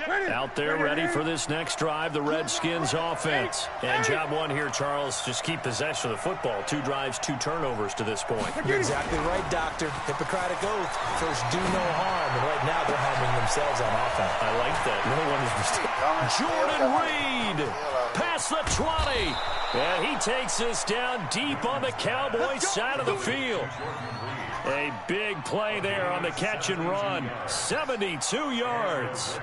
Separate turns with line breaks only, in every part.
Out there ready for this next drive, the Redskins offense. And job one here, Charles, just keep possession of the football. 2 drives, 2 turnovers to this point.
You're exactly right, Doctor. Hippocratic oath. First, do no harm. And right now, they're harming themselves on offense.
I like that. No one is mistaken. Jordan Reed past the 20. And he takes this down deep on the Cowboys side of the field. A big play there on the catch and run. 72 yards.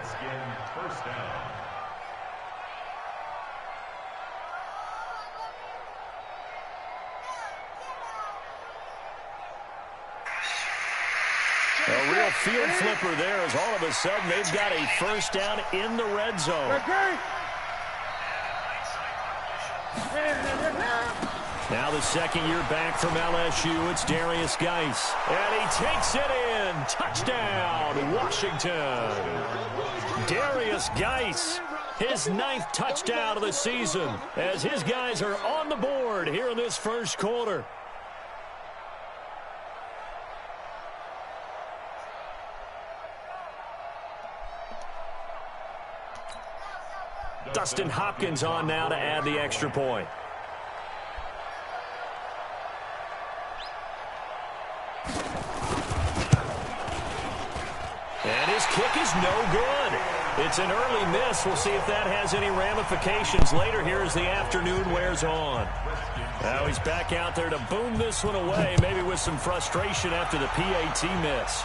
A real field flipper there as all of a sudden they've got a first down in the red zone. Now the second year back from LSU, it's Darius Geis. And he takes it in. Touchdown, Washington. Darius Geis, his 9th touchdown of the season as his guys are on the board here in this first quarter. Dustin Hopkins on now to add the extra point. And his kick is no good. It's an early miss. We'll see if that has any ramifications later here as the afternoon wears on. Now he's back out there to boom this one away, maybe with some frustration after the PAT miss.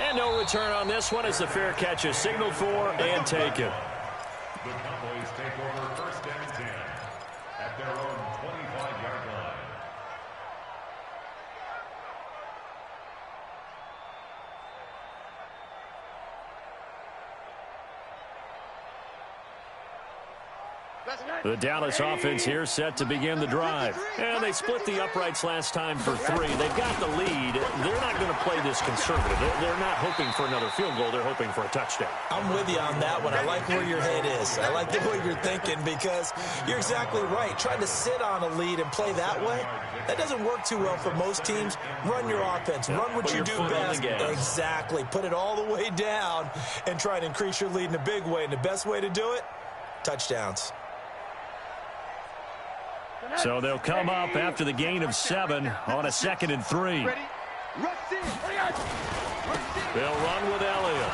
And no return on this one as the fair catch is signaled for and taken.
The Cowboys take over first and 10 at their own 25-yard line.
The Dallas offense here set to begin the drive. And they split the uprights last time for 3. They've got the lead. They're not going to play this conservative. They're not hoping for another field goal. They're hoping for a touchdown.
I'm with you on that one. I like where your head is. I like the way you're thinking because you're exactly right. Trying to sit on a lead and play that way, that doesn't work too well for most teams. Run your offense. Run what you do best. Exactly. Put it all the way down and try to increase your lead in a big way. And the best way to do it, touchdowns.
So they'll come up after the gain of 7 on a 2nd and 3. They'll run with Elliott.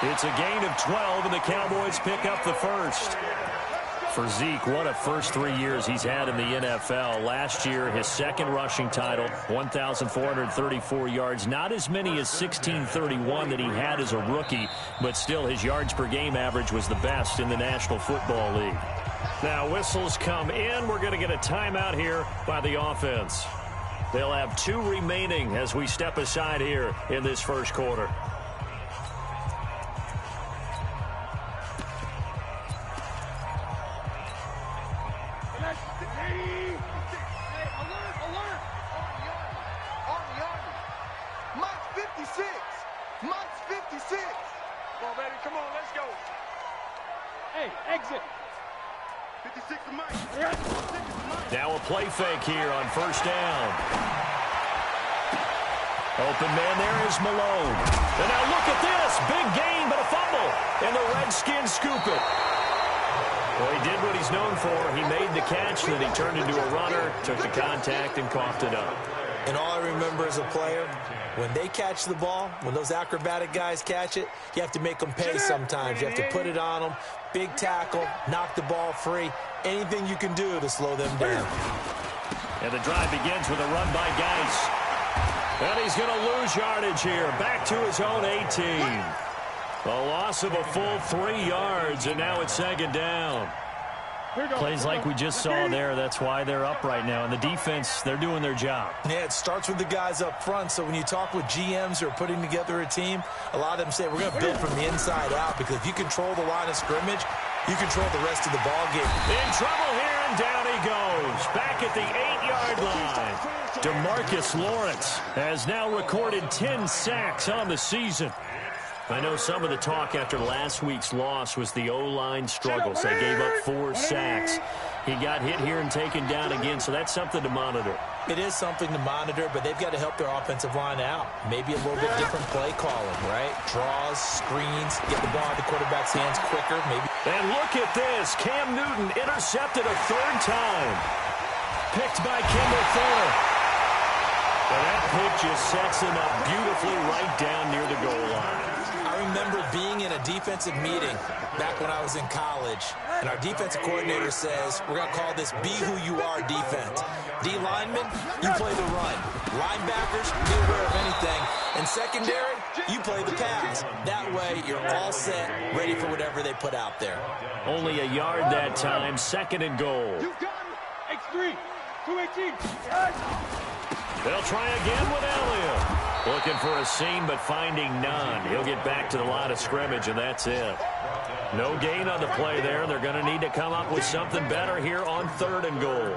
It's a gain of 12, and the Cowboys pick up the first. For Zeke, what a first 3 years he's had in the NFL. Last year, his 2nd rushing title, 1,434 yards. Not as many as 1,631 that he had as a rookie, but still his yards per game average was the best in the National Football League. Now whistles come in. We're going to get a timeout here by the offense. They'll have 2 remaining as we step aside here in this first quarter. Now a play fake here on first down. Open man there is Malone. And now look at this. Big gain, but a fumble. And the Redskins scoop it. Well, he did what he's known for. He made the catch, then he turned into a runner, took the contact, and coughed it up.
And all I remember as a player, when they catch the ball, when those acrobatic guys catch it, you have to make them pay sometimes. You have to put it on them. Big tackle, knock the ball free. Anything you can do to slow them down.
And the drive begins with a run by Geis. And he's going to lose yardage here. Back to his own 18. A loss of a full 3 yards, and now it's 2nd down. Plays like we just saw there. That's why they're up right now. And the defense, they're doing their job.
Yeah, it starts with the guys up front. So when you talk with GMs who are putting together a team, a lot of them say, we're going to build from the inside out. Because if you control the line of scrimmage, you control the rest of the ball game.
In trouble here, and down he goes. Back at the 8-yard line. DeMarcus Lawrence has now recorded 10 sacks on the season. I know some of the talk after last week's loss was the O-line struggles. They gave up 4 sacks. He got hit here and taken down again, so that's something to monitor.
It is something to monitor, but they've got to help their offensive line out. Maybe a little bit different play calling, right? Draws, screens, get the ball in the quarterback's hands quicker. Maybe.
And look at this. Cam Newton intercepted a third time. Picked by Kendall Fuller. And that pick just sets him up beautifully right down near the goal line.
I remember being in a defensive meeting back when I was in college, and our defensive coordinator says, we're going to call this be who you are defense. D linemen, you play the run. Linebackers, be aware of anything. And secondary, you play the pass. That way, you're all set, ready for whatever they put out there.
Only a yard that time, 2nd and goal.
X3, 218.
They'll try again with Elliott. Looking for a seam, but finding none. He'll get back to the line of scrimmage, and that's it. No gain on the play there. They're going to need to come up with something better here on 3rd and goal.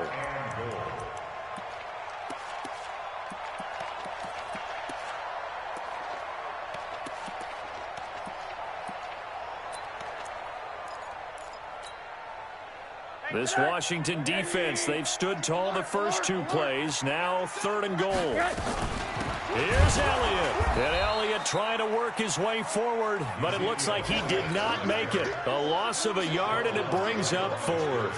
This Washington defense, they've stood tall the first 2 plays. Now 3rd and goal. Here's Elliott. And Elliott trying to work his way forward, but it looks like he did not make it. A loss of a yard, and it brings up 4th.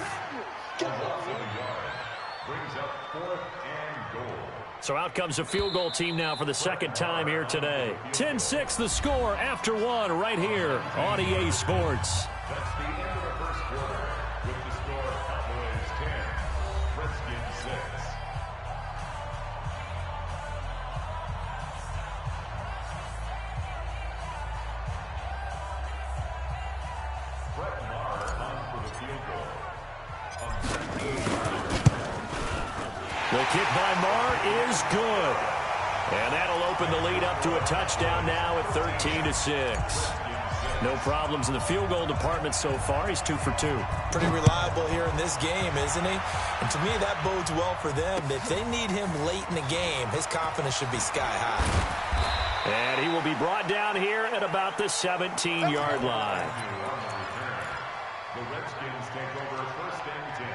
So out comes a field goal team now for the 2nd time here today. 10-6 the score after 1 right here on EA Sports.
That's the end of the first quarter with the score Cowboys 10, Redskins 6. Brett Maher on for the field goal.
The kick by Maher is good. And that'll open the lead up to a touchdown now at 13-6. No problems in the field goal department so far. He's 2 for 2.
Pretty reliable here in this game, isn't he? And to me, that bodes well for them. If they need him late in the game, his confidence should be sky high.
And he will be brought down here at about the 17-yard line.
The Redskins take over 1st and 10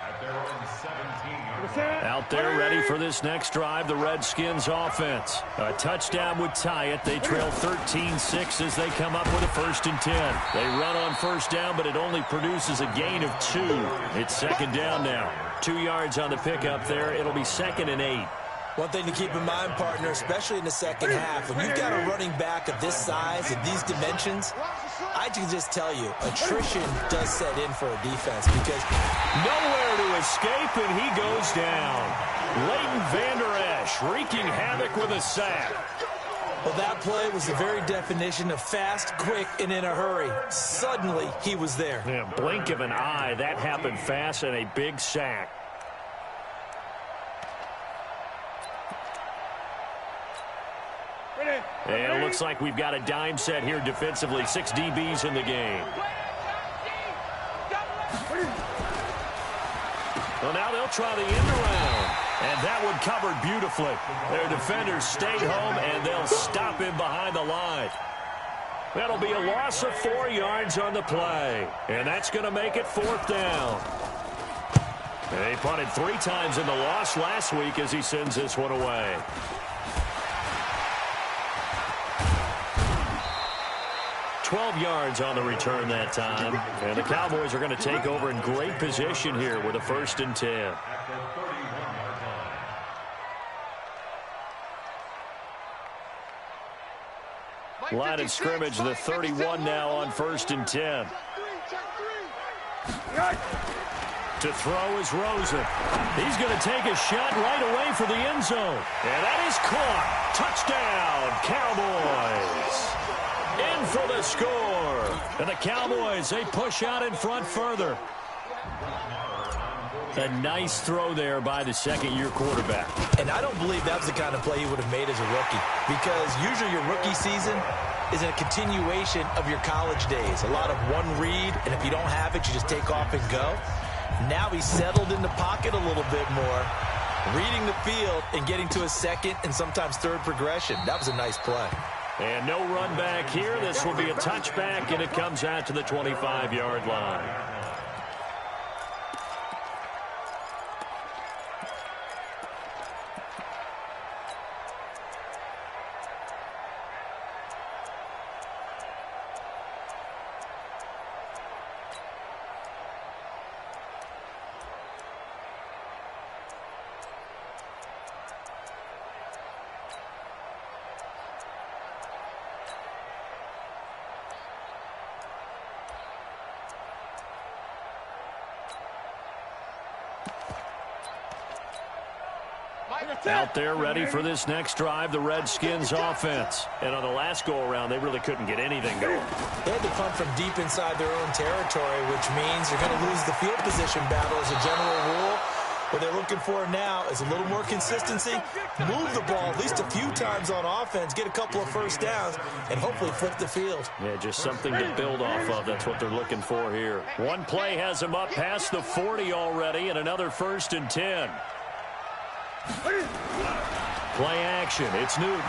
at their own 17-yard line.
Out there ready for this next drive, the Redskins offense. A touchdown would tie it. They trail 13-6 as they come up with a 1st and 10. They run on 1st down, but it only produces a gain of 2. It's 2nd down now. 2 yards on the pickup there. It'll be 2nd and 8.
One thing to keep in mind, partner, especially in the second half, when you've got a running back of this size and these dimensions, I can just tell you, attrition does set in for a defense because
nowhere to escape, and he goes down. Leighton Vander Esch wreaking havoc with a sack.
Well, that play was the very definition of fast, quick, and in a hurry. Suddenly, he was there.
Yeah, blink of an eye, that happened fast, and a big sack. And it looks like we've got a dime set here defensively. 6 DBs in the game. Well, now they'll try the end around. And that one covered beautifully. Their defenders stayed home, and they'll stop him behind the line. That'll be a loss of 4 yards on the play. And that's going to make it 4th down. They punted 3 times in the loss last week as he sends this one away. $12 yards on the return that time. And the Cowboys are going to take over in great position here with a 1st and 10. Line of scrimmage, the 31 now on 1st and 10. To throw is Rosen. He's going to take a shot right away for the end zone. And that is caught. Touchdown, Cowboys. In for the score. And the Cowboys, they push out in front further. A nice throw there by the 2nd-year quarterback.
And I don't believe that was the kind of play he would have made as a rookie, because usually your rookie season is a continuation of your college days. A lot of one read, and if you don't have it, you just take off and go. Now he's settled in the pocket a little bit more, reading the field and getting to a 2nd and sometimes 3rd progression. That was a nice play.
And no run back here. This will be a touchback, and it comes out to the 25-yard line. Out there ready for this next drive, the Redskins offense. And on the last go-around, they really couldn't get anything going.
They had to punt from deep inside their own territory, which means you're going to lose the field position battle as a general rule. What they're looking for now is a little more consistency, move the ball at least a few times on offense, get a couple of first downs, and hopefully flip the field.
Yeah, just something to build off of. That's what they're looking for here. One play has them up past the 40 already, and another 1st and 10. Play action. It's Newton.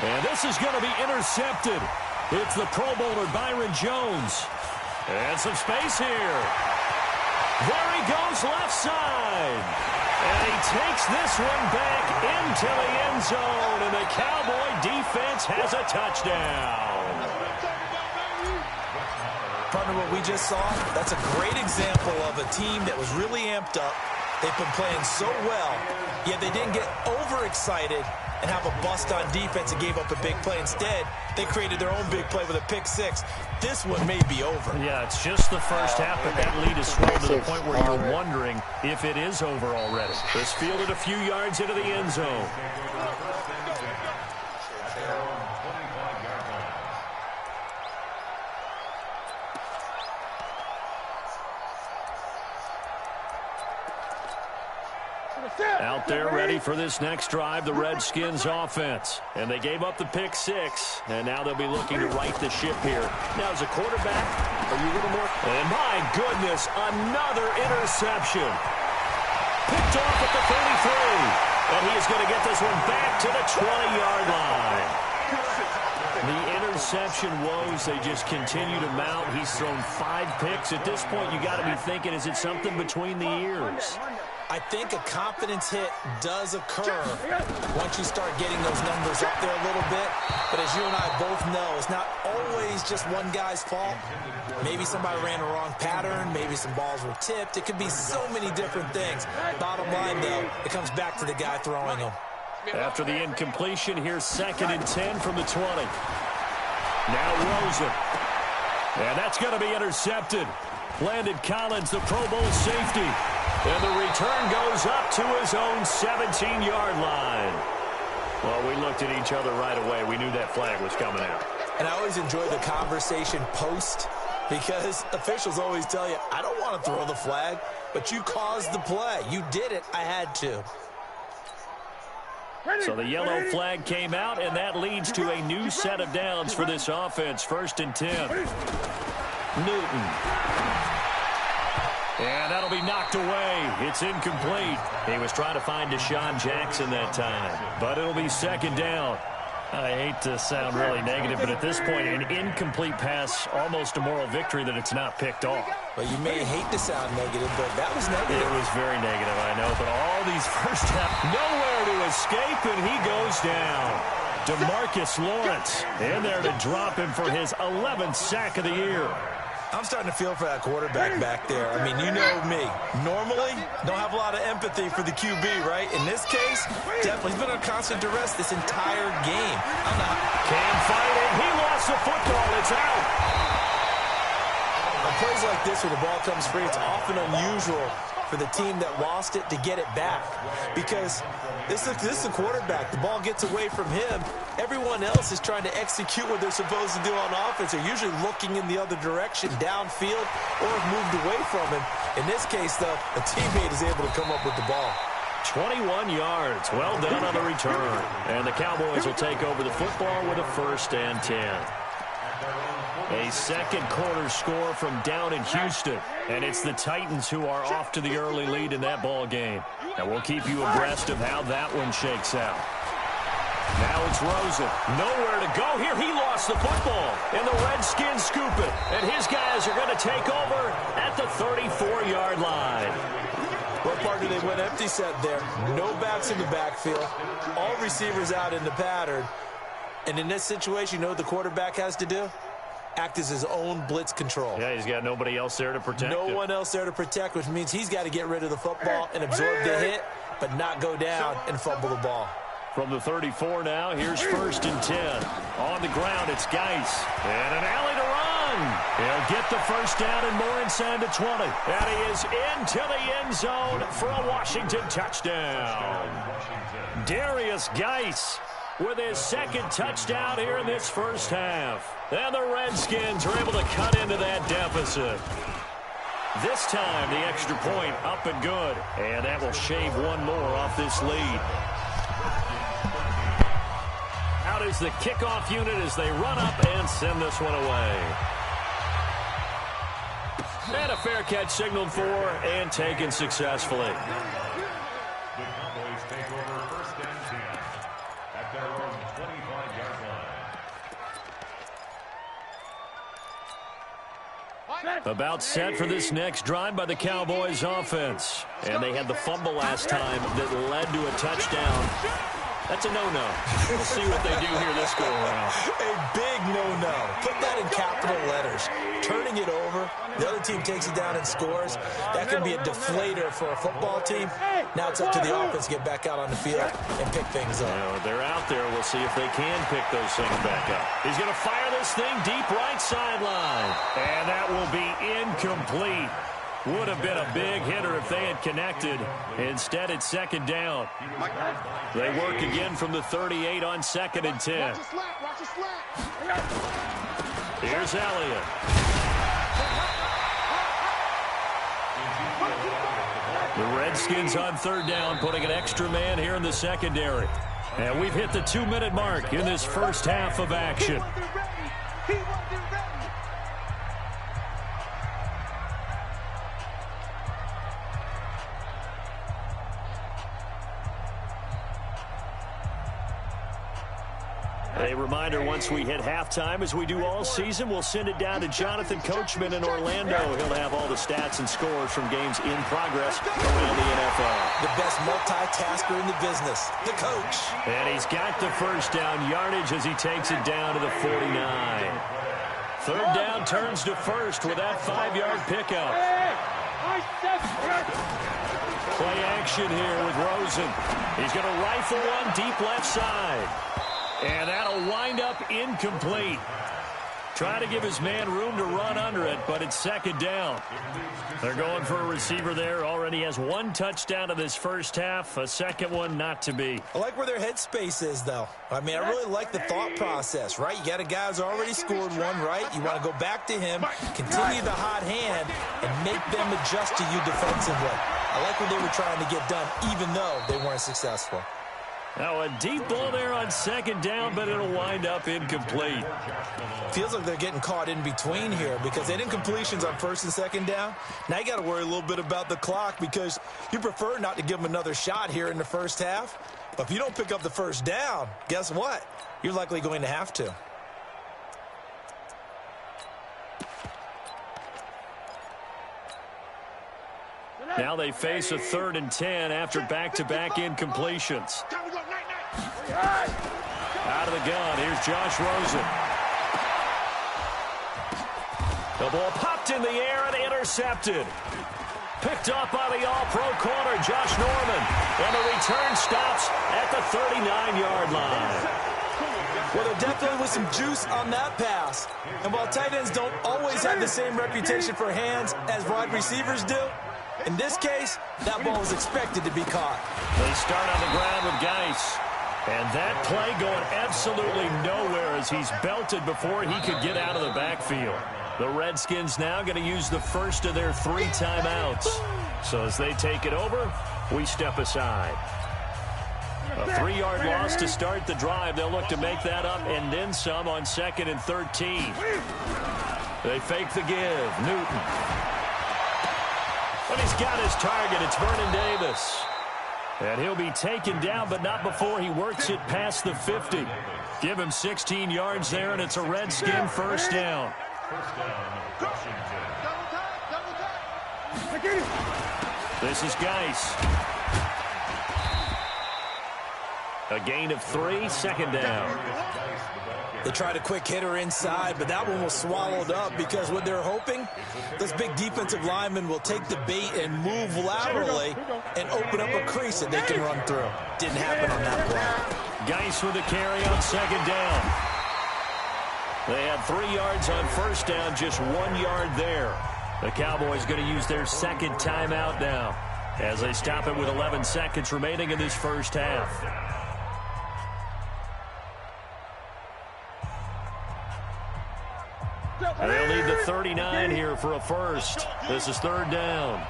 And this is going to be intercepted. It's the Pro Bowler Byron Jones. And some space here. There he goes left side. And he takes this one back into the end zone. And the Cowboy defense has a touchdown.
Partner, what we just saw, that's a great example of a team that was really amped up. They've been playing so well, yet they didn't get overexcited and have a bust on defense and gave up a big play. Instead, they created their own big play with a pick six. This one may be over.
Yeah, it's just the first half, but that lead is swelled to the point where you're wondering if it is over already. It's fielded a few yards into the end zone. Out there ready for this next drive, the Redskins offense. And they gave up the pick six, and now they'll be looking to right the ship here. Now, as a quarterback, are you a little more? And my goodness, another interception. Picked off at the 33. And he is going to get this one back to the 20-yard line. The interception woes, they just continue to mount. He's thrown 5 picks. At this point, you got to be thinking, is it something between the ears?
I think a confidence hit does occur once you start getting those numbers up there a little bit. But as you and I both know, it's not always just one guy's fault. Maybe somebody ran a wrong pattern. Maybe some balls were tipped. It could be so many different things. Bottom line, though, it comes back to the guy throwing them.
After the incompletion, here's 2nd and 10 from the 20. Now Rosen. And that's going to be intercepted. Landon Collins, the Pro Bowl safety. And the return goes up to his own 17-yard line. Well, we looked at each other right away. We knew that flag was coming out.
And I always enjoy the conversation post because officials always tell you, I don't want to throw the flag, but you caused the play. You did it. I had to.
So the yellow flag came out, and that leads to a new set of downs for this offense. 1st and 10. Newton. And that'll be knocked away. It's incomplete. He was trying to find Deshaun Jackson that time. But it'll be 2nd down. I hate to sound really negative, but at this point, an incomplete pass, almost a moral victory that it's not picked off.
Well, you may hate to sound negative, but that was negative.
It was very negative, I know. But all these first half, nowhere to escape, and he goes down. DeMarcus Lawrence in there to drop him for his 11th sack of the year.
I'm starting to feel for that quarterback back there. I mean, you know me. Normally, don't have a lot of empathy for the QB, right? In this case, definitely. He's been on constant duress this entire game.
Can't fight it. He lost the football. It's out.
On plays like this where the ball comes free, it's often unusual for the team that lost it to get it back. Because this is a quarterback. The ball gets away from him. Everyone else is trying to execute what they're supposed to do on offense. They're usually looking in the other direction, downfield, or have moved away from him. In this case, though, a teammate is able to come up with the ball.
21 yards. Well done on the return. And the Cowboys will take over the football with a 1st and 10. A second quarter score from down in Houston. And it's the Titans who are off to the early lead in that ball game. And we'll keep you abreast of how that one shakes out. Now it's Rosen. Nowhere to go here. He lost the football. And the Redskins scoop it. And his guys are going to take over at the 34-yard line.
Well, partner, they went empty set there. No backs in the backfield. All receivers out in the pattern. And in this situation, you know what the quarterback has to do? Act as his own blitz control.
Yeah, he's got nobody else there to protect him.
No one else there to protect, which means he's got to get rid of the football and absorb the hit, but not go down and fumble the ball.
From the 34 now, here's 1st and 10. On the ground, it's Geis. And an alley to run. He'll get the first down and more inside the 20. And he is into the end zone for a Washington touchdown. Darius Geis with his second touchdown here in this first half. And the Redskins are able to cut into that deficit. This time, the extra point up and good. And that will shave one more off this lead. Out is the kickoff unit as they run up and send this one away. And a fair catch signaled for and taken successfully.
The Cowboys take over first and 10 at their own 25-yard line.
About set for this next drive by the Cowboys offense. And they had the fumble last time that led to a touchdown. That's a no-no. We'll see what they do here this go-around.
A big no-no. Put that in capital letters. Turning it over, the other team takes it down and scores. That can be a deflator for a football team. Now it's up to the offense to get back out on the field and pick things up.
They're out there. We'll see if they can pick those things back up. He's going to fire this thing deep right sideline. And that will be incomplete. Would have been a big hitter if they had connected. Instead, it's second down. They work again from the 38 on second and 10. Here's Elliott. The Redskins on third down, putting an extra man here in the secondary. And we've hit the 2-minute mark in this first half of action. A reminder, once we hit halftime, as we do all season, we'll send it down to Jonathan Coachman in Orlando. He'll have all the stats and scores from games in progress around the NFL.
The best multitasker in the business, the coach.
And he's got the first down yardage as he takes it down to the 49. Third down turns to first with that 5-yard pickup. Play action here with Rosen. He's going to rifle one deep left side. And that'll wind up incomplete. Trying to give his man room to run under it, but it's second down. They're going for a receiver there. Already has one touchdown in this first half. A second one not to be.
I like where their headspace is, though. I mean, I really like the thought process, right? You got a guy who's already scored one, right? You want to go back to him, continue the hot hand, and make them adjust to you defensively. I like what they were trying to get done, even though they weren't successful.
Now a deep ball there on second down, but it'll wind up incomplete.
Feels like they're getting caught in between here because they did incompletions on first and second down. Now you got to worry a little bit about the clock because you prefer not to give them another shot here in the first half. But if you don't pick up the first down, guess what? You're likely going to have to.
Now they face a 3rd and 10 after back-to-back incompletions. Out of the gun, here's Josh Rosen. The ball popped in the air and intercepted. Picked up by the all-pro corner, Josh Norman. And the return stops at the 39-yard line.
Well, there definitely was some juice on that pass. And while tight ends don't always have the same reputation for hands as wide receivers do, in this case, that ball was expected to be caught.
They start on the ground with Geis. And that play going absolutely nowhere as he's belted before he could get out of the backfield. The Redskins now going to use the first of their 3 timeouts. So as they take it over, we step aside. A 3-yard loss to start the drive. They'll look to make that up and then some on 2nd and 13. They fake the give. Newton. But he's got his target. It's Vernon Davis. And he'll be taken down, but not before he works it past the 50. Give him 16 yards there, and it's a Redskin first down. This is Geis. A gain of 3, second down.
They tried a quick hitter inside, but that one was swallowed up because what they're hoping, this big defensive lineman will take the bait and move laterally and open up a crease that they can run through. Didn't happen on that play.
Geis with a carry on second down. They had 3 yards on first down, just 1 yard there. The Cowboys going to use their second timeout now as they stop it with 11 seconds remaining in this first half. They'll need the 39 here for a first. This is third down.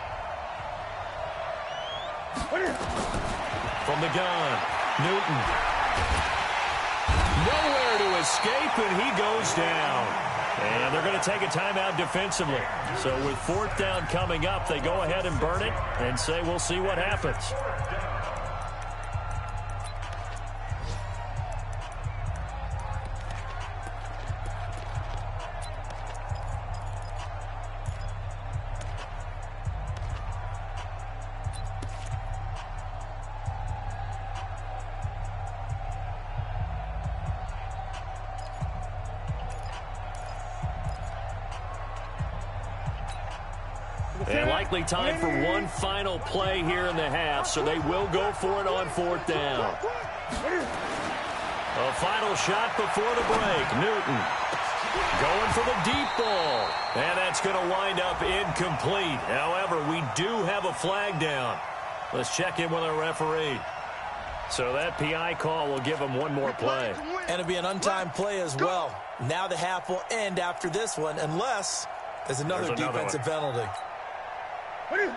From the gun, Newton. Nowhere to escape, and he goes down. And they're going to take a timeout defensively. So with fourth down coming up, they go ahead and burn it and say we'll see what happens. And likely time for one final play here in the half, so they will go for it on fourth down. A final shot before the break. Newton going for the deep ball. And that's going to wind up incomplete. However, we do have a flag down. Let's check in with our referee. So that PI call will give them one more play.
And it'll be an untimed play as well. Now the half will end after this one, unless there's another defensive penalty.
Hey, man,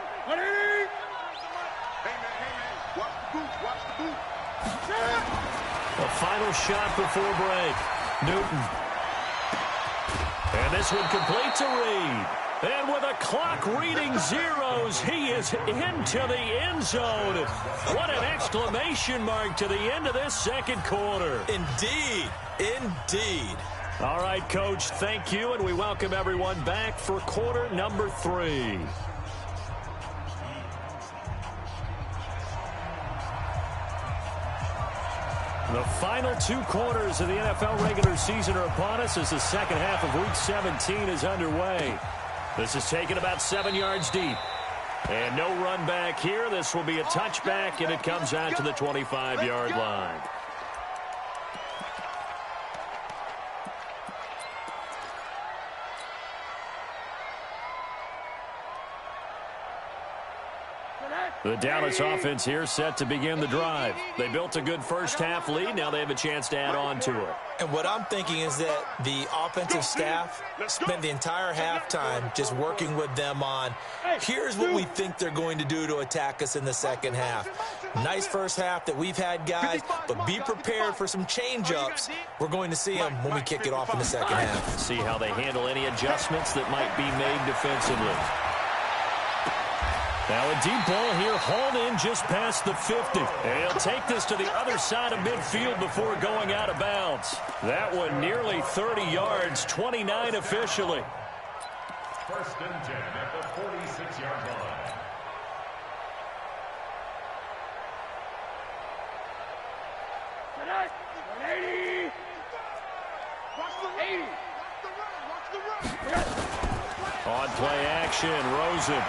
watch the boot.
The final shot before break. Newton. And this one complete to Reed. And with a clock reading zeros, he is into the end zone. What an exclamation mark to the end of this second quarter.
Indeed. Indeed.
All right, Coach, thank you, and we welcome everyone back for quarter number 3. The final 2 quarters of the NFL regular season are upon us as the second half of Week 17 is underway. This is taken about 7 yards deep. And no run back here. This will be a touchback, and it comes out to the 25-yard line. The Dallas offense here set to begin the drive. They built a good first-half lead. Now they have a chance to add on to it.
And what I'm thinking is that the offensive staff spent the entire halftime just working with them on, here's what we think they're going to do to attack us in the second half. Nice first half that we've had, guys, but be prepared for some change-ups. We're going to see them when we kick it off in the second half.
See how they handle any adjustments that might be made defensively. Now a deep ball here, hauled in just past the 50. And he'll take this to the other side of midfield before going out of bounds. That one nearly 30 yards, 29 officially.
First and 10 at the 46-yard line.
Tonight, 180. Watch the 80.
On play action, Rosen.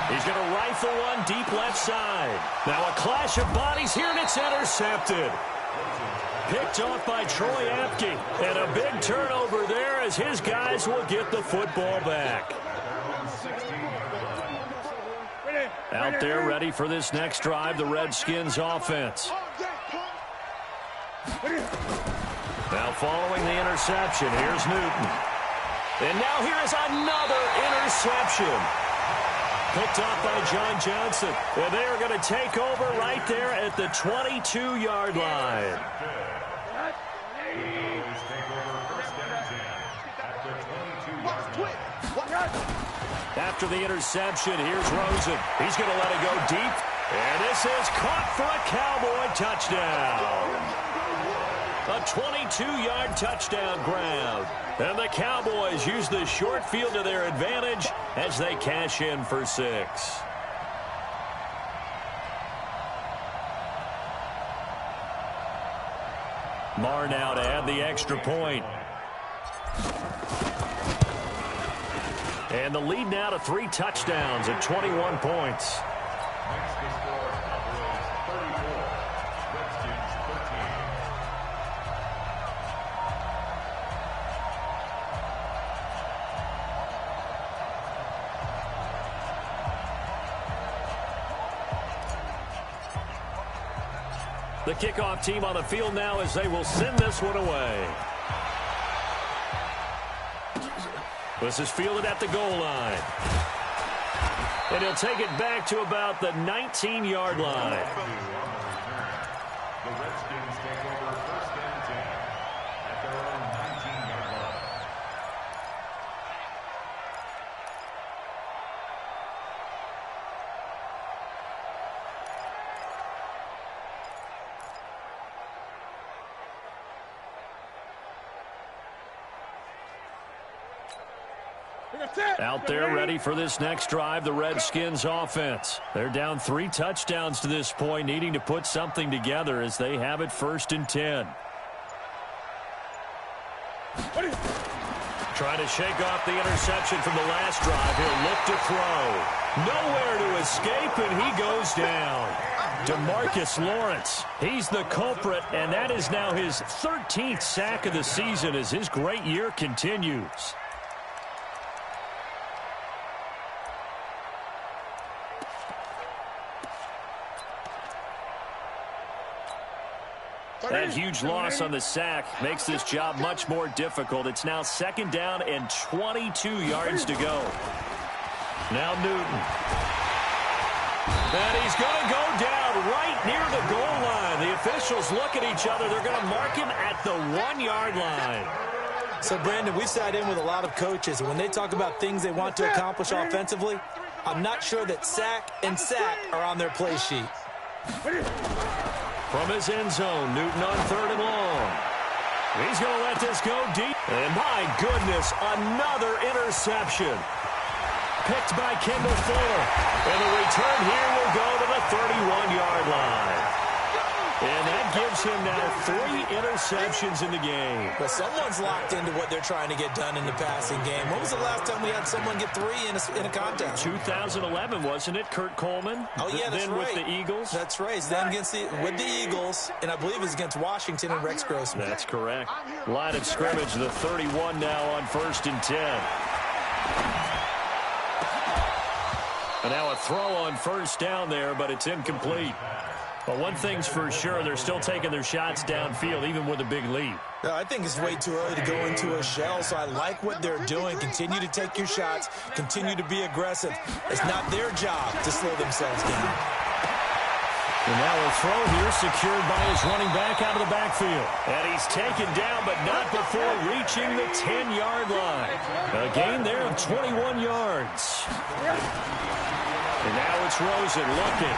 He's going to rifle one deep left side. Now a clash of bodies here, and it's intercepted. Picked off by Troy Apke. And a big turnover there as his guys will get the football back. Out there ready for this next drive, the Redskins offense. Now following the interception, here's Newton. And now here is another interception. Picked off by John Johnson. And they are going to take over right there at the 22-yard line. After the interception, here's Rosen. He's going to let it go deep. And this is caught for a Cowboy touchdown. A 22-yard touchdown grab. And the Cowboys use the short field to their advantage as they cash in for 6. Marr now to add the extra point. And the lead now to 3 touchdowns at 21 points.
Next to score, Cowboys 34, Redskins 13.
The kickoff team on the field now as they will send this one away. This is fielded at the goal line. And he'll take it back to about the 19-yard line.
The Redskins take over first and 10 at their own 19-yard line.
Out there ready for this next drive, the Redskins offense. They're down 3 touchdowns to this point, needing to put something together as they have it first and 10. Trying to shake off the interception from the last drive. He'll look to throw. Nowhere to escape, and he goes down. DeMarcus Lawrence, he's the culprit, and that is now his 13th sack of the season as his great year continues. That huge loss on the sack makes this job much more difficult. It's now second down and 22 yards to go. Now Newton. And he's going to go down right near the goal line. The officials look at each other. They're going to mark him at the 1-yard line.
So, Brandon, we sat in with a lot of coaches, and when they talk about things they want to accomplish offensively, I'm not sure that sack and sack are on their play sheet.
From his end zone, Newton on 3rd and long. He's going to let this go deep. And my goodness, another interception. Picked by Kendall Fuller. And the return here will go to the 31-yard line. And that gives him now 3 interceptions in the game.
But someone's locked into what they're trying to get done in the passing game. When was the last time we had someone get 3 in a contest?
2011, wasn't it? Kurt Coleman?
Oh, yeah, that's
then
right.
with the Eagles?
That's right. Then with the Eagles, and I believe it's against Washington and Rex Grossman.
That's correct. Line of scrimmage, the 31 now on 1st and 10. And now a throw on 1st down there, but it's incomplete. But one thing's for sure, they're still taking their shots downfield, even with a big lead.
I think it's way too early to go into a shell, so I like what they're doing. Continue to take your shots. Continue to be aggressive. It's not their job to slow themselves down.
And now a throw here secured by his running back out of the backfield. And he's taken down, but not before reaching the 10-yard line. A gain there of 21 yards. And now it's Rosen looking.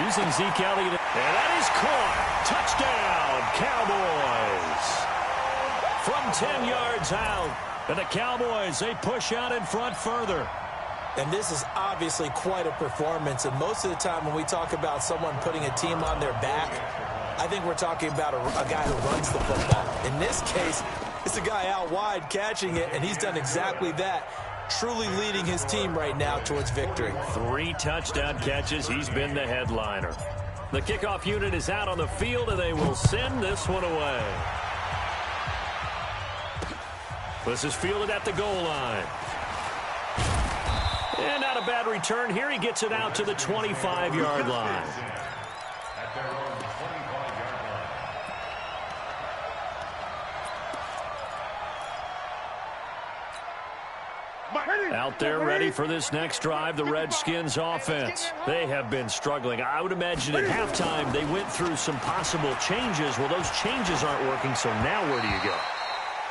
Using Zeke Elliott. And that is caught. Touchdown, Cowboys. From 10 yards out. And the Cowboys, they push out in front further.
And this is obviously quite a performance. And most of the time when we talk about someone putting a team on their back, I think we're talking about a guy who runs the football. In this case, it's a guy out wide catching it, and he's done exactly that. Truly leading his team right now towards victory. 3
touchdown catches. He's been the headliner. The kickoff unit is out on the field, and they will send this one away. This is fielded at the goal line. And not a bad return here. He gets it out to the 25-yard line.
At their own 25-yard line.
Out there ready for this next drive, the Redskins offense. They have been struggling. I would imagine at halftime they went through some possible changes. Well, those changes aren't working, so now where do you go?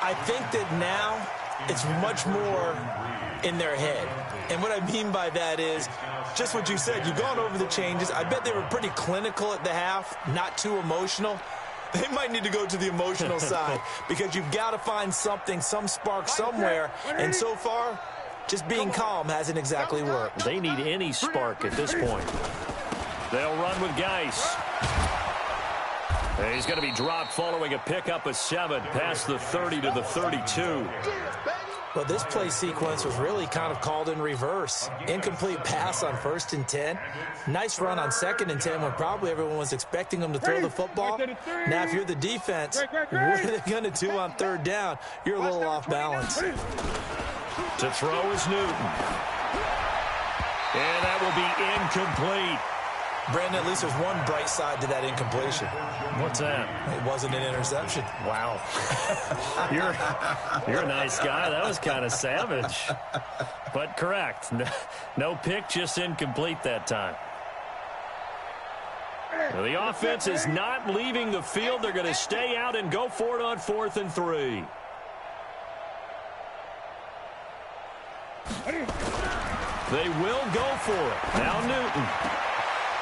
I think that now it's much more in their head. And what I mean by that is just what you said. You've gone over the changes. I bet they were pretty clinical at the half, not too emotional. They might need to go to the emotional side because you've got to find something, some spark somewhere. And so far, just being calm hasn't exactly worked.
They need any spark at this point. They'll run with Geis. He's going to be dropped following a pickup of 7 past the 30 to the 32.
Well, this play sequence was really kind of called in reverse. Incomplete pass on 1st and 10. Nice run on 2nd and 10 when probably everyone was expecting them to throw the football. Now, if you're the defense, what are they going to do on 3rd down? You're a little off balance.
To throw is Newton. And that will be incomplete.
Brandon, at least there's one bright side to that incompletion.
What's that?
It wasn't an interception.
Wow. You're a nice guy. That was kind of savage. But correct. No pick, just incomplete that time. Well, the offense is not leaving the field. They're going to stay out and go for it on 4th and 3. They will go for it. Now Newton.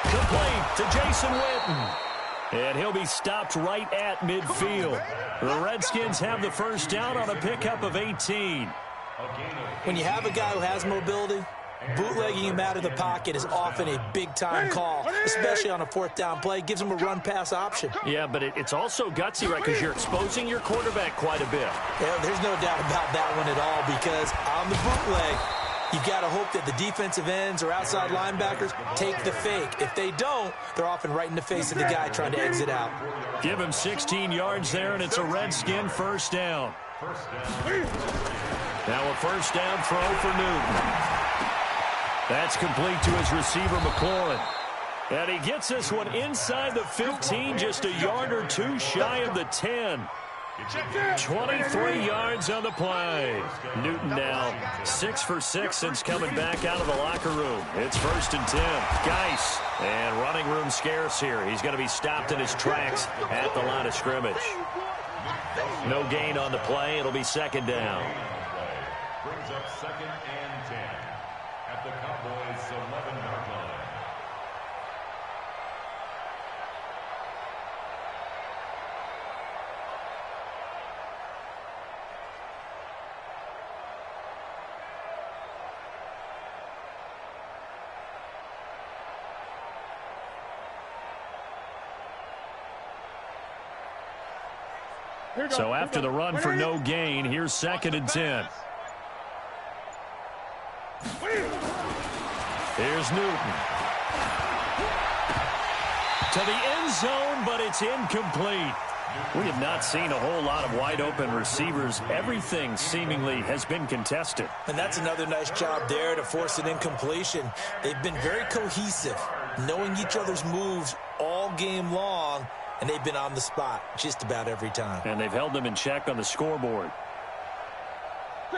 Complete to Jason Witten. And he'll be stopped right at midfield. The Redskins have the first down on a pickup of 18.
When you have a guy who has mobility, bootlegging him out of the pocket is often a big-time call, especially on a 4th down play. Gives him a run-pass option.
Yeah, but it's also gutsy, right, because you're exposing your quarterback quite a bit.
Yeah, there's no doubt about that one at all, because on the bootleg, you've got to hope that the defensive ends or outside linebackers take the fake. If they don't, they're often right in the face of the guy trying to exit out.
Give him 16 yards there, and it's a Redskin first down. Now a first down throw for Newton. That's complete to his receiver, McLaurin. And he gets this one inside the 15, just a yard or two shy of the 10. 23 yards on the play. Newton now 6 for 6 since coming back out of the locker room. It's 1st and 10. Geis, and running room scarce here. He's going to be stopped in his tracks at the line of scrimmage. No gain on the play. It'll be 2nd down.
Brings up 2nd and 10 at the Cowboys' 11-yard line.
So after the run for no gain, here's 2nd and 10. Here's Newton. To the end zone, but it's incomplete. We have not seen a whole lot of wide-open receivers. Everything seemingly has been contested.
And that's another nice job there to force an incompletion. They've been very cohesive, knowing each other's moves all game long, and they've been on the spot just about every time.
And they've held them in check on the scoreboard.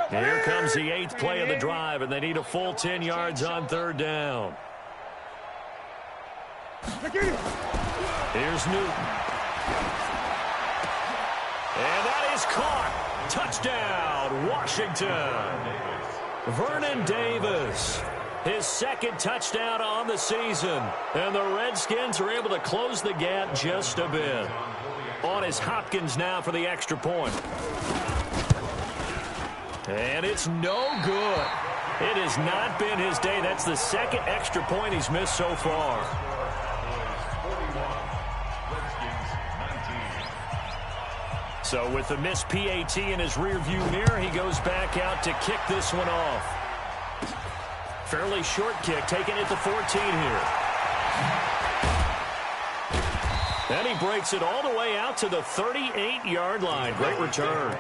Here comes the 8th play of the drive, and they need a full 10 yards on 3rd down. Here's Newton. And that is caught. Touchdown, Washington. Vernon Davis, his 2nd touchdown on the season. And the Redskins are able to close the gap just a bit. On is Hopkins now for the extra point. And it's no good. It has not been his day. That's the 2nd extra point he's missed so far. So with the missed PAT in his rearview mirror, he goes back out to kick this one off. Fairly short kick, taken at the 14 here. And he breaks it all the way out to the 38-yard line. Great return.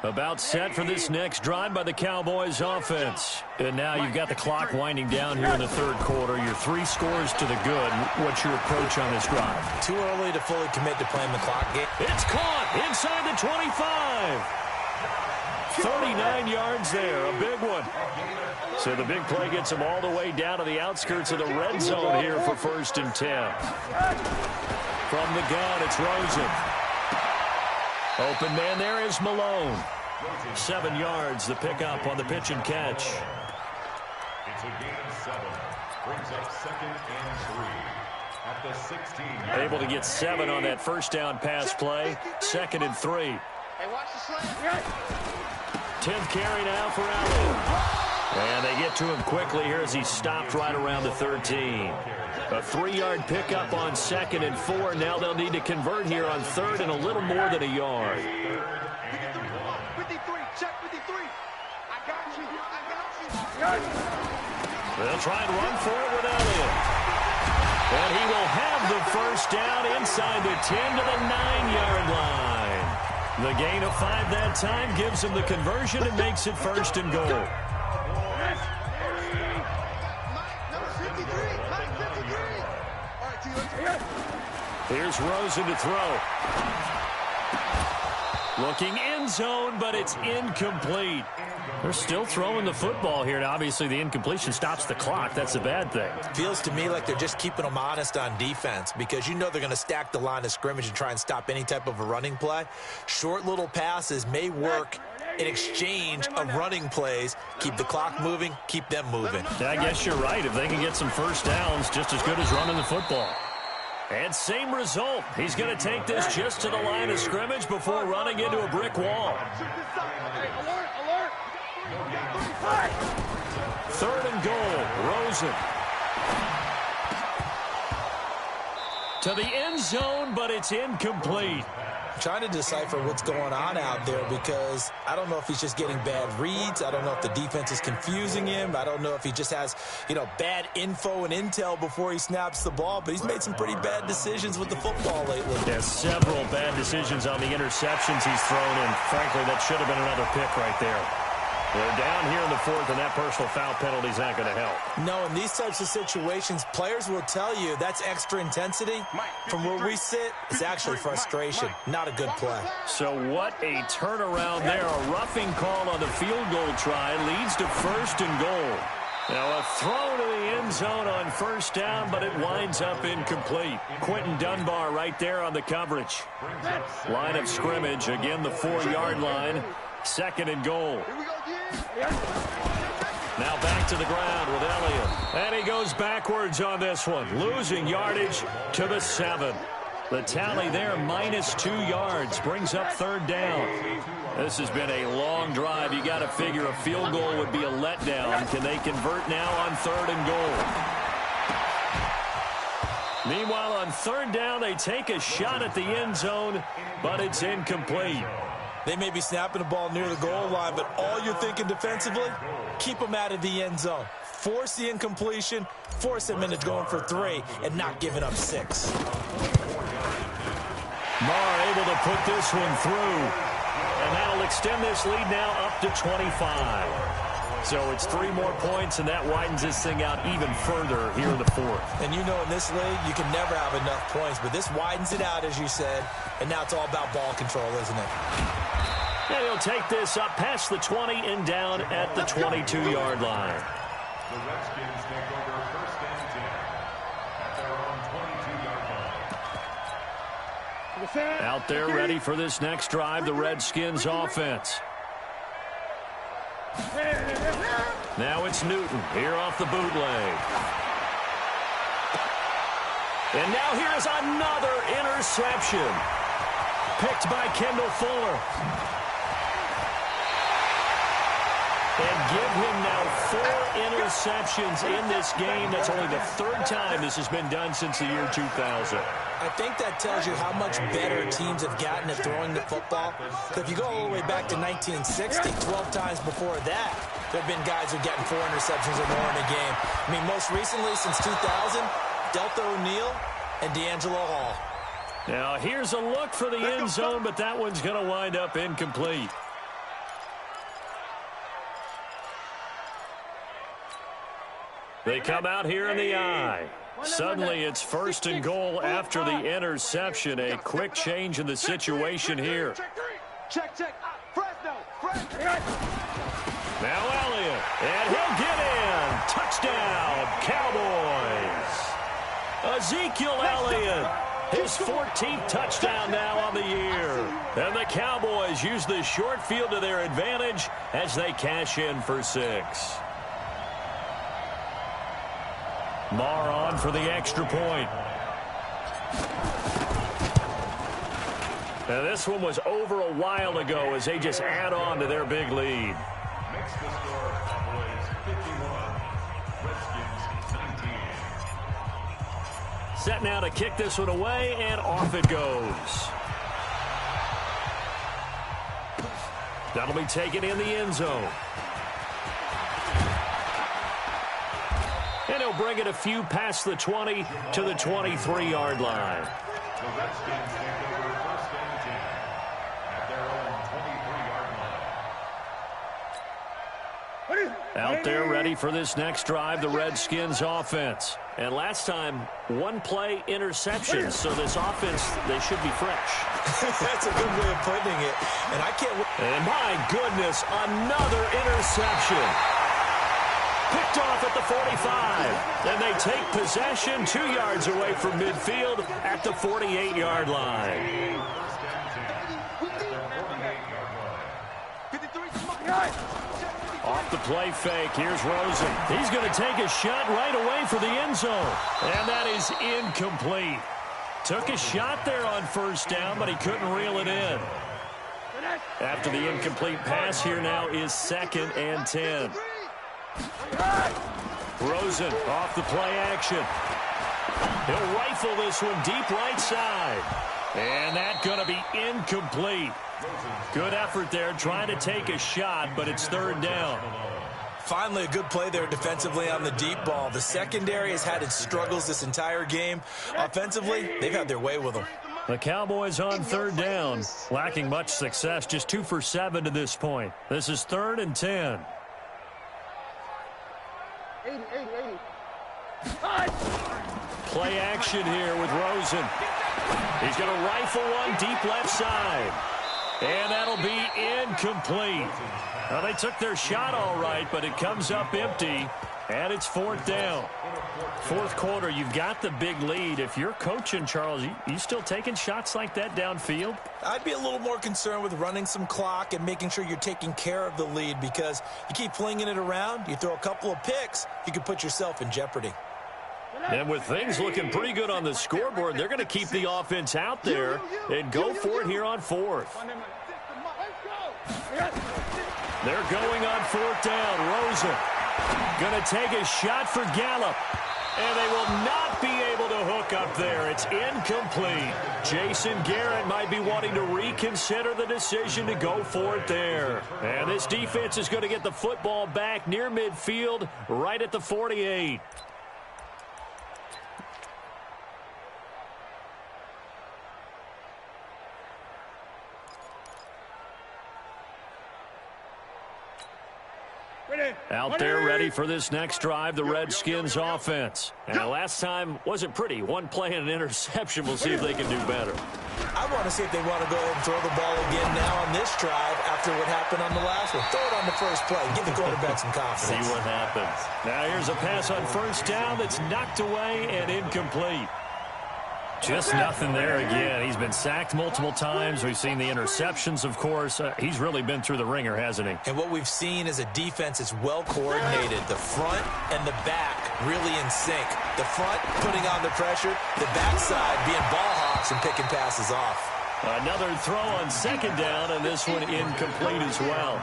About set for this next drive by the Cowboys offense. And now you've got the clock winding down here in the 3rd quarter. You're 3 scores to the good. What's your approach on this drive?
Too early to fully commit to playing the clock game.
It's caught inside the 25. 39 yards there, a big one. So the big play gets him all the way down to the outskirts of the red zone here for 1st and 10. From the gun, it's Rosen. Open man there is Malone. 7 yards, the pickup on the pitch and catch.
It's a gain of 7. Brings up 2nd and 3 at the 16.
Able to get 7 on that first down pass play. 2nd and 3.
Hey, watch the slant.
10th carry now for Allen. And they get to him quickly here as he's stopped right around the 13. A 3-yard pickup on 2nd and 4. Now they'll need to convert here on 3rd and a little more than a yard.
53, check 53. I got you.
They'll try and run for it with Elliott. And he will have the first down inside the 10 to the 9-yard line. The gain of 5 that time gives him the conversion and makes it 1st and goal.
Number 53. Mike 53. All right, T, let's go.
Here's Rosen to throw. Looking end zone, but it's incomplete. They're still throwing the football here, and obviously the incompletion stops the clock. That's a bad thing.
Feels to me like they're just keeping them honest on defense because you know they're going to stack the line of scrimmage and try and stop any type of a running play. Short little passes may work in exchange of running plays. Keep the clock moving, keep them moving.
Yeah, I guess you're right. If they can get some first downs, just as good as running the football. And same result. He's going to take this just to the line of scrimmage before running into a brick wall.
Alert.
3rd and goal. Rosen. To the end zone, but it's incomplete.
Trying to decipher what's going on out there because I don't know if he's just getting bad reads. I don't know if the defense is confusing him. I don't know if he just has, bad info and intel before he snaps the ball. But he's made some pretty bad decisions with the football lately.
Yeah, several bad decisions on the interceptions he's thrown, and frankly, that should have been another pick right there. They're down here in the 4th, and that personal foul penalty is not going to help.
No, in these types of situations, players will tell you that's extra intensity. From where we sit, it's actually frustration. Not a good play.
So what a turnaround there. A roughing call on the field goal try leads to 1st and goal. Now a throw to the end zone on 1st down, but it winds up incomplete. Quentin Dunbar right there on the coverage. Line of scrimmage, again the 4-yard line. 2nd and goal. Now back to the ground with Elliott. And he goes backwards on this one, losing yardage to the 7. The tally there, -2 yards, brings up 3rd down. This has been a long drive. You got to figure a field goal would be a letdown. Can they convert now on 3rd and goal? Meanwhile, on 3rd down, they take a shot at the end zone, but it's incomplete.
They may be snapping the ball near the goal line, but all you're thinking defensively, keep them out of the end zone. Force the incompletion, force them into going for 3, and not giving up 6.
Marr able to put this one through. And that'll extend this lead now up to 25. So it's 3 more points, and that widens this thing out even further here in the 4th.
And you know in this league, you can never have enough points, but this widens it out, as you said, and now it's all about ball control, isn't it?
And he'll take this up past the 20 and down at the 22-yard line.
The Redskins take over 1st and 10 at their own 22-yard line.
Out there ready for this next drive, the Redskins offense. Now it's Newton here off the bootleg. And now here's another interception. Picked by Kendall Fuller. And give him now 4 interceptions in this game. That's only the 3rd time this has been done since the year 2000.
I think that tells you how much better teams have gotten at throwing the football. If you go all the way back to 1960, 12 times before that, there have been guys who are getting 4 interceptions or more in a game. I mean, most recently, since 2000, Delta O'Neal and D'Angelo Hall.
Now, here's a look for the end zone, but that one's going to wind up incomplete. They come out here in the eye. Suddenly, it's 1st and goal after the interception. A quick change in the situation here.
Check. Fresno.
Now Elliott, and he'll get in. Touchdown, Cowboys. Ezekiel Elliott, his 14th touchdown now on the year. And the Cowboys use the short field to their advantage as they cash in for 6. Marr on for the extra point. Now this one was over a while ago as they just add on to their big lead.
Makes the score Cowboys 51, Redskins 19.
Set now to kick this one away, and off it goes. That'll be taken in the end zone. And he'll bring it a few past the 20 to the 23-yard line.
The Redskins take over 1st and 10 at their own
Out there ready for this next drive, the Redskins offense. And last time, one play interception. So this offense, they should be fresh.
That's a good way of putting it. And I can't...
And my goodness, another interception. Picked off at the 45. Then they take possession 2 yards away from midfield at the 48-yard line. Off the play fake, here's Rosen. He's going to take a shot right away for the end zone. And that is incomplete. Took a shot there on first down, but he couldn't reel it in. After the incomplete pass, here now is 2nd and 10. Rosen off the play action. He'll rifle this one deep right side. And that's going to be incomplete. Good effort there, trying to take a shot, but it's 3rd down.
Finally, a good play there defensively on the deep ball. The secondary has had its struggles this entire game. Offensively, they've had their way with them.
The Cowboys on 3rd down, lacking much success, just 2 for 7 to this point. This is 3rd and 10.
80.
Play action here with Rosen. He's going to rifle one deep left side. And that'll be incomplete. Well, they took their shot all right, but it comes up empty, and it's 4th down. 4th quarter, you've got the big lead. If you're coaching, Charles, you still taking shots like that downfield?
I'd be a little more concerned with running some clock and making sure you're taking care of the lead, because you keep flinging it around, you throw a couple of picks, you can put yourself in jeopardy.
And with things looking pretty good on the scoreboard, they're going to keep the offense out there and go for it here on 4th. They're going on 4th down. Rosen going to take a shot for Gallup. And they will not be able to hook up there. It's incomplete. Jason Garrett might be wanting to reconsider the decision to go for it there. And this defense is going to get the football back near midfield, right at the 48. Out there ready for this next drive, the Redskins offense. And last time wasn't pretty. One play and an interception. We'll see if they can do better.
I want to see if they want to go ahead and throw the ball again now on this drive after what happened on the last one. Throw it on the first play. Give the quarterback some confidence.
See what happens. Now here's a pass on first down that's knocked away and incomplete. Just nothing there again. He's been sacked multiple times. We've seen the interceptions, of course. He's really been through the ringer, hasn't he?
And what we've seen is a defense that's well coordinated. The front and the back really in sync. The front putting on the pressure, the backside being ball hawks and picking passes off.
Another throw on 2nd down, and this one incomplete as well.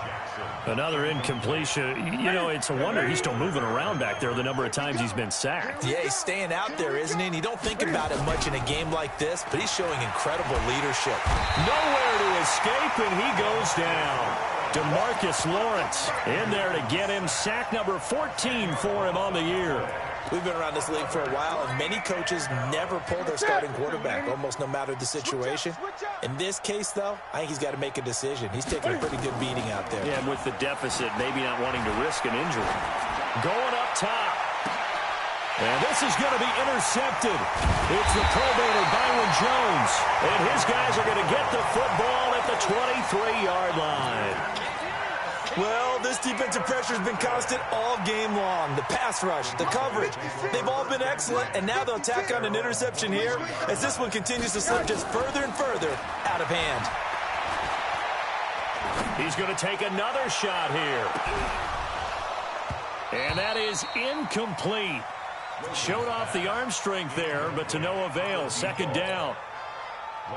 Another incompletion. You know, it's a wonder he's still moving around back there the number of times he's been sacked.
Yeah, he's staying out there, isn't he? And you don't think about it much in a game like this, but he's showing incredible leadership.
Nowhere to escape, and he goes down. DeMarcus Lawrence in there to get him. Sack number 14 for him on the year.
We've been around this league for a while, and many coaches never pull their starting quarterback, almost no matter the situation. In this case, though, I think he's got to make a decision. He's taking a pretty good beating out there.
Yeah, and with the deficit, maybe not wanting to risk an injury. Going up top. And this is going to be intercepted. It's the Pro Bowler, Byron Jones. And his guys are going to get the football at the 23-yard line.
Well, this defensive pressure has been constant all game long. The pass rush, the coverage, they've all been excellent, and now they'll tack on an interception here as this one continues to slip just further and further out of hand.
He's going to take another shot here. And that is incomplete. Showed off the arm strength there, but to no avail. 2nd down.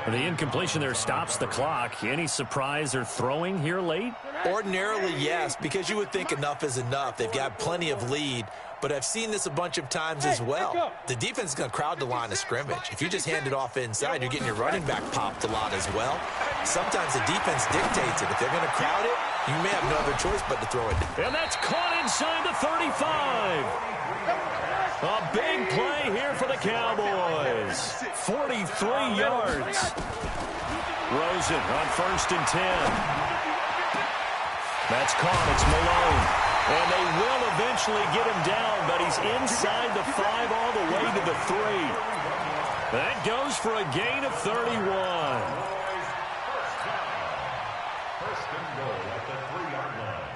The incompletion there stops the clock. Any surprise they're throwing here late?
Ordinarily, yes, because you would think enough is enough. They've got plenty of lead, but I've seen this a bunch of times as well. The defense is going to crowd the line of scrimmage. If you just hand it off inside, you're getting your running back popped a lot as well. Sometimes the defense dictates it. If they're going to crowd it, you may have no other choice but to throw it.
And that's caught inside the 35. A big play here for the Cowboys. 43 yards. Rosen on 1st and 10. That's caught. It's Malone. And they will eventually get him down, but he's inside the 5 all the way to the 3. That goes for a gain of 31.
First and goal at the 3-yard line.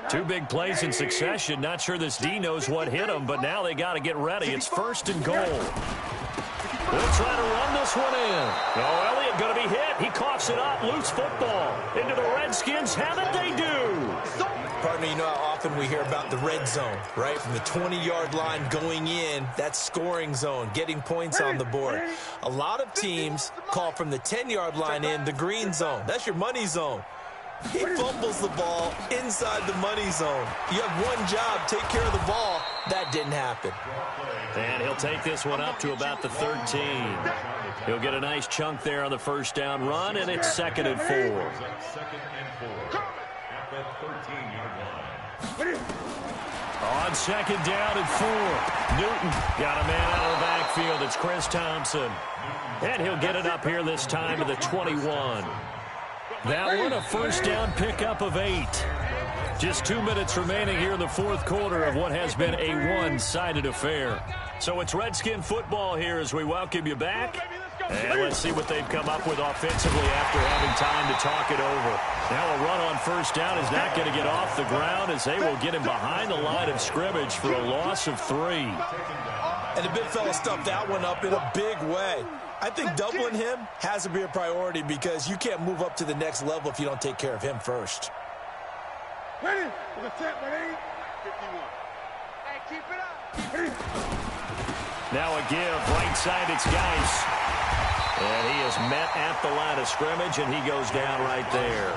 Two big plays in succession. Not sure this D knows what hit him, but now they got to get ready. It's first and goal. They'll try to run this one in. Oh, Elliott going to be hit. He coughs it up. Loose football. Into the Redskins. Have it they do.
Partner, you know how often we hear about the red zone, right? From the 20-yard line going in, that's scoring zone, getting points on the board. A lot of teams call from the 10-yard line in the green zone. That's your money zone. He fumbles the ball inside the money zone. You have one job, take care of the ball. That didn't happen.
And he'll take this one up to about the 13. He'll get a nice chunk there on the first down run, and it's 2nd and 4.
Second and 4 at the 13-yard line.
On 2nd down and 4. Newton got a man out of the backfield. It's Chris Thompson. And he'll get it up here this time to the 21. That one a first down pickup of 8. Just 2 minutes remaining here in the fourth quarter of what has been a one-sided affair. So it's Redskin football here as we welcome you back. And let's see what they've come up with offensively after having time to talk it over. Now a run on first down is not going to get off the ground as they will get him behind the line of scrimmage for a loss of 3.
And the big fella stuffed that one up in a big way. I think doubling him has to be a priority because you can't move up to the next level if you don't take care of him first.
Ready? For the set, ready? 51. Hey, keep it up.
Now a give. Right side, it's Geis. And he is met at the line of scrimmage, and he goes down right there.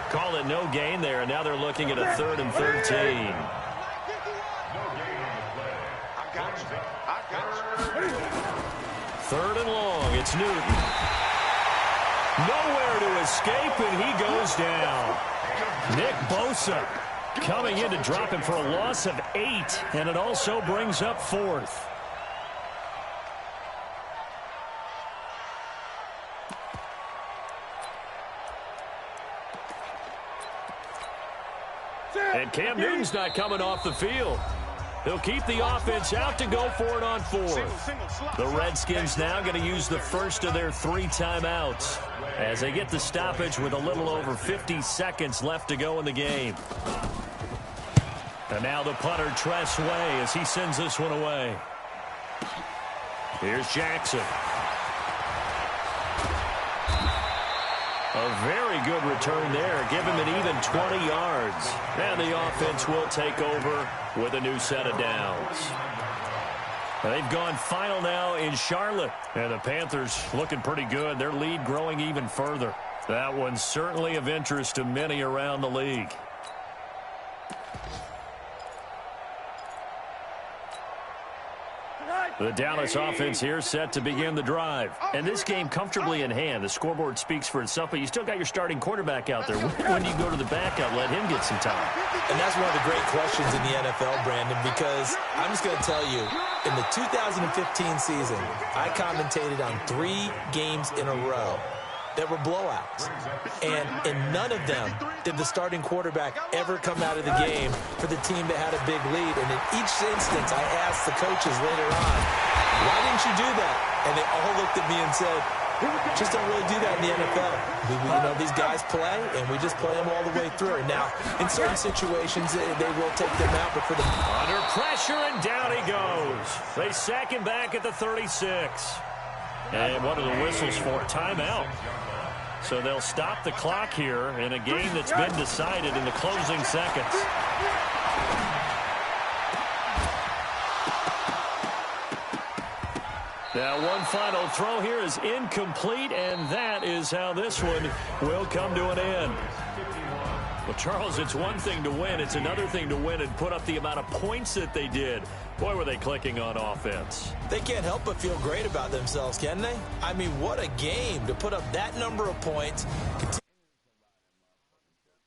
Call it no gain there, and now they're looking at a 3rd and 13.
I got you.
3rd and long. It's Newton. Nowhere to escape, and he goes down. Nick Bosa coming in to drop him for a loss of 8, and it also brings up 4th. And Cam Newton's not coming off the field. He'll keep the offense out to go for it on 4th. The Redskins now going to use the first of their 3 timeouts as they get the stoppage with a little over 50 seconds left to go in the game. And now the punter, Tress Way, as he sends this one away. Here's Jackson. A very good return there. Give him an even 20 yards. And the offense will take over with a new set of downs. They've gone final now in Charlotte. And the Panthers looking pretty good. Their lead growing even further. That one's certainly of interest to many around the league. The Dallas offense here set to begin the drive. And this game comfortably in hand. The scoreboard speaks for itself, but you still got your starting quarterback out there. When do you go to the backup, let him get some time?
And that's one of the great questions in the NFL, Brandon, because I'm just going to tell you, in the 2015 season, I commentated on 3 games in a row that were blowouts. And in none of them did the starting quarterback ever come out of the game for the team that had a big lead. And in each instance, I asked the coaches later on, why didn't you do that? And they all looked at me and said, just don't really do that in the NFL. You know, these guys play, and we just play them all the way through. Now, in certain situations, they will take them out, but for the...
Under pressure, and down he goes. They sack him back at the 36. And what are the whistles for? Timeout. So they'll stop the clock here in a game that's been decided in the closing seconds. Now one final throw here is incomplete, and that is how this one will come to an end. Well, Charles, it's one thing to win. It's another thing to win and put up the amount of points that they did. Boy, were they clicking on offense.
They can't help but feel great about themselves, can they? I mean, what a game to put up that number of points.